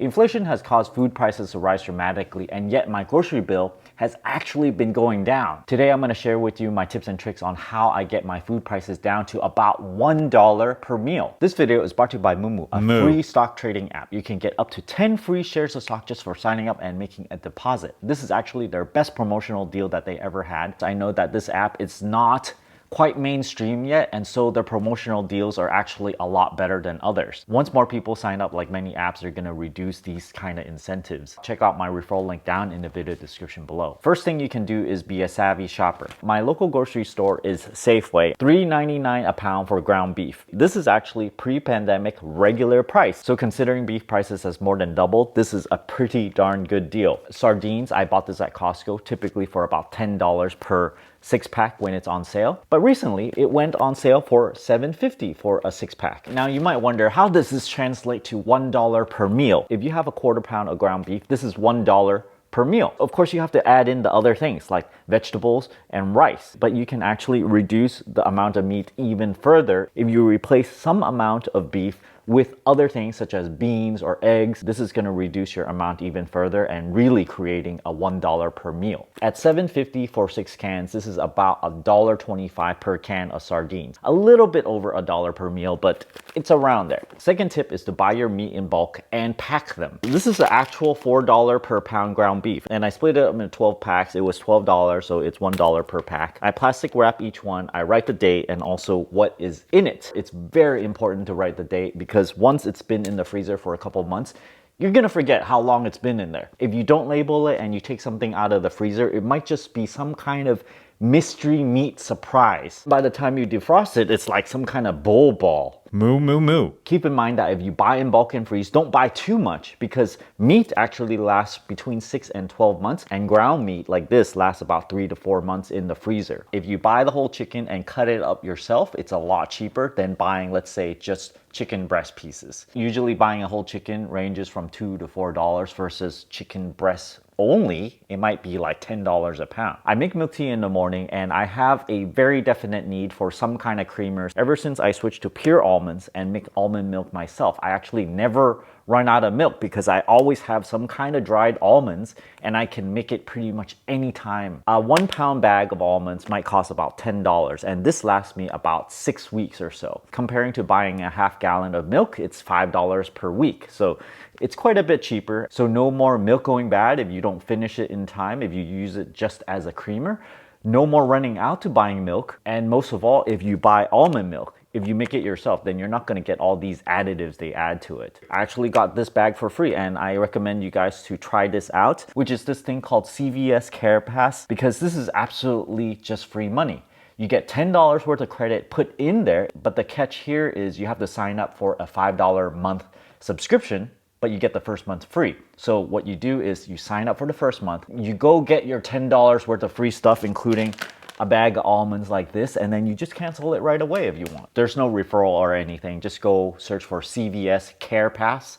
Inflation has caused food prices to rise dramatically, and yet my grocery bill has actually been going down. Today I'm going to share with you my tips and tricks on how I get my food prices down to about $1 per meal. This video is brought to you by Moomoo, a free stock trading app. You can get up to 10 free shares of stock just for signing up and making a deposit. This is actually their best promotional deal that they ever had. I know that this app is not quite mainstream yet, and so the promotional deals are actually a lot better than others. Once more people sign up, like many apps, they're gonna reduce these kind of incentives. Check out my referral link down in the video description below. First thing you can do is be a savvy shopper. My local grocery store is Safeway, $3.99 a pound for ground beef. This is actually pre-pandemic regular price. So considering beef prices has more than doubled, this is a pretty darn good deal. Sardines, I bought this at Costco, typically for about $10 per 6-pack when it's on sale. But recently it went on sale for $7.50 for a 6-pack. Now you might wonder, how does this translate to $1 per meal? If you have a quarter pound of ground beef, this is $1 per meal. Of course, you have to add in the other things like vegetables and rice, but you can actually reduce the amount of meat even further if you replace some amount of beef with other things such as beans or eggs. This is going to reduce your amount even further and really creating a $1 per meal. At $7.50 for 6 cans, this is about $1.25 per can of sardines. A little bit over $1 per meal, but it's around there. Second tip is to buy your meat in bulk and pack them. This is the actual $4 per pound ground beef, and I split it up into 12 packs. It was $12, so it's $1 per pack. I plastic wrap each one. I write the date and also what is in it. It's very important to write the date because once it's been in the freezer for a couple months, you're gonna forget how long it's been in there. If you don't label it and you take something out of the freezer, it might just be some kind of mystery meat surprise. By the time you defrost it, it's like some kind of bowl ball. Moo, moo, moo. Keep in mind that if you buy in bulk and freeze, don't buy too much because meat actually lasts between 6 and 12 months and ground meat like this lasts about 3 to 4 months in the freezer. If you buy the whole chicken and cut it up yourself, it's a lot cheaper than buying, let's say, just chicken breast pieces. Usually buying a whole chicken ranges from $2 to $4 versus chicken breast only, it might be like $10 a pound. I make milk tea in the morning and I have a very definite need for some kind of creamers. Ever since I switched to pure almonds and make almond milk myself, I actually never run out of milk because I always have some kind of dried almonds and I can make it pretty much anytime. A 1 pound bag of almonds might cost about $10 and this lasts me about 6 weeks or so. Comparing to buying a half gallon of milk, it's $5 per week. So it's quite a bit cheaper. So no more milk going bad if you don't finish it in time, if you use it just as a creamer. No more running out to buying milk. And most of all, if you buy almond milk, if you make it yourself, then you're not going to get all these additives they add to it. I actually got this bag for free and I recommend you guys to try this out, which is this thing called CVS Care Pass, because this is absolutely just free money. You get $10 worth of credit put in there, but the catch here is you have to sign up for a $5 a month subscription, but you get the first month free. So what you do is you sign up for the first month, you go get your $10 worth of free stuff, including a bag of almonds like this, and then you just cancel it right away if you want. There's no referral or anything. Just go search for CVS Care Pass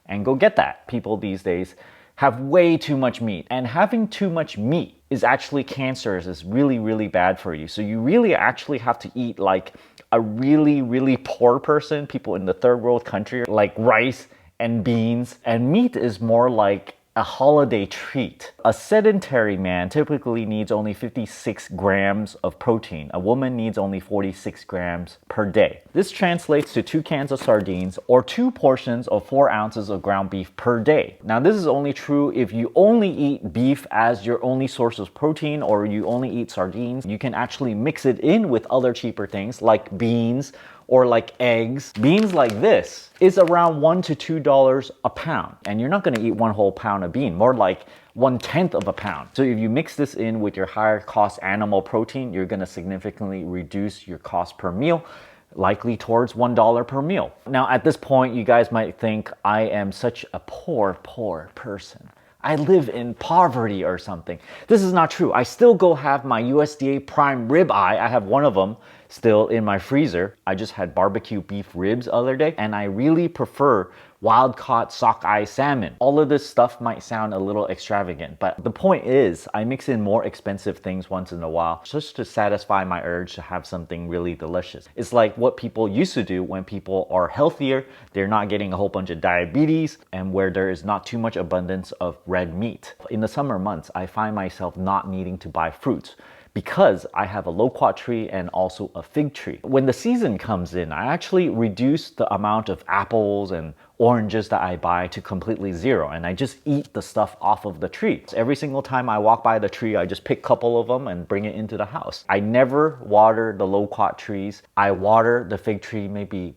and go get that. People these days have way too much meat, and having too much meat is actually cancerous. It's really, really bad for you. So you really actually have to eat like a really, really poor person, people in the third world country, like rice and beans, and meat is more like a holiday treat. A sedentary man typically needs only 56 grams of protein. A woman needs only 46 grams per day. This translates to 2 cans of sardines or 2 portions of 4 ounces of ground beef per day. Now this is only true if you only eat beef as your only source of protein or you only eat sardines. You can actually mix it in with other cheaper things like beans or like eggs. Beans like this is around $1 to $2 a pound. And you're not gonna eat 1 whole pound of bean, more like 1/10 of a pound. So if you mix this in with your higher cost animal protein, you're gonna significantly reduce your cost per meal, likely towards $1 per meal. Now at this point, you guys might think I am such a poor person. I live in poverty or something. This is not true. I still go have my USDA prime ribeye. I have one of them still in my freezer. I just had barbecue beef ribs the other day, and I really prefer wild-caught sockeye salmon. All of this stuff might sound a little extravagant, but the point is I mix in more expensive things once in a while just to satisfy my urge to have something really delicious. It's like what people used to do when people are healthier, they're not getting a whole bunch of diabetes, and where there is not too much abundance of red meat. In the summer months, I find myself not needing to buy fruits because I have a loquat tree and also a fig tree. When the season comes in, I actually reduce the amount of apples and oranges that I buy to completely zero, and I just eat the stuff off of the tree. So every single time I walk by the tree, I just pick a couple of them and bring it into the house. I never water the loquat trees. I water the fig tree maybe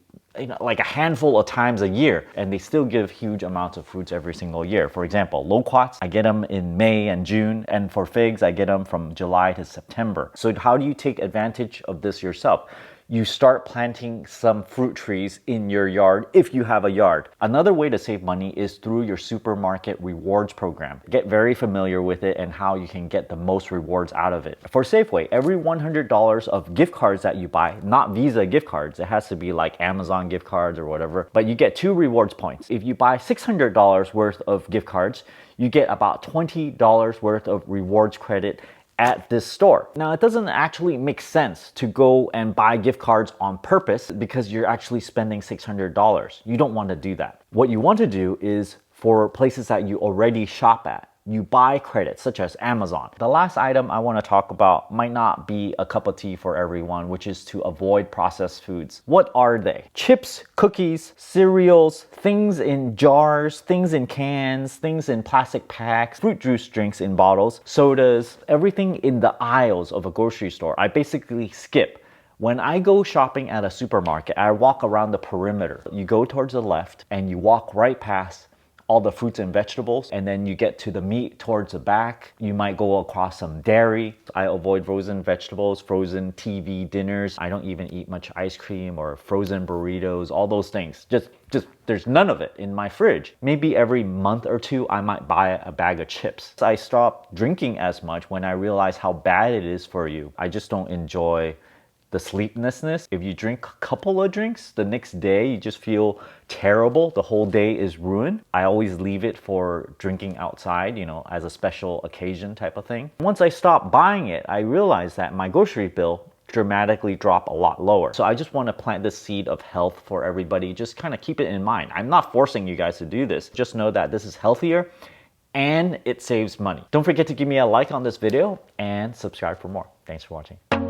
like a handful of times a year, and they still give huge amounts of fruits every single year. For example, loquats, I get them in May and June, and for figs, I get them from July to September. So how do you take advantage of this yourself? You start planting some fruit trees in your yard if you have a yard. Another way to save money is through your supermarket rewards program. Get very familiar with it and how you can get the most rewards out of it. For Safeway, every $100 of gift cards that you buy, not Visa gift cards, it has to be like Amazon gift cards or whatever, but you get 2 rewards points. If you buy $600 worth of gift cards, you get about $20 worth of rewards credit at this store. Now, it doesn't actually make sense to go and buy gift cards on purpose because you're actually spending $600. You don't want to do that. What you want to do is for places that you already shop at, you buy credits such as Amazon. The last item I want to talk about might not be a cup of tea for everyone, which is to avoid processed foods. What are they? Chips, cookies, cereals, things in jars, things in cans, things in plastic packs, fruit juice drinks in bottles, sodas, everything in the aisles of a grocery store. I basically skip. When I go shopping at a supermarket, I walk around the perimeter. You go towards the left and you walk right past all the fruits and vegetables, and then you get to the meat towards the back. You might go across some dairy. I avoid frozen vegetables, frozen TV dinners. I don't even eat much ice cream or frozen burritos, all those things. Just there's none of it in my fridge. Maybe every month or two, I might buy a bag of chips. I stopped drinking as much when I realized how bad it is for you. I just don't enjoy the sleeplessness. If you drink a couple of drinks, the next day you just feel terrible. The whole day is ruined. I always leave it for drinking outside, as a special occasion type of thing. Once I stopped buying it, I realized that my grocery bill dramatically dropped a lot lower. So I just want to plant this seed of health for everybody. Just kind of keep it in mind. I'm not forcing you guys to do this. Just know that this is healthier and it saves money. Don't forget to give me a like on this video and subscribe for more. Thanks for watching.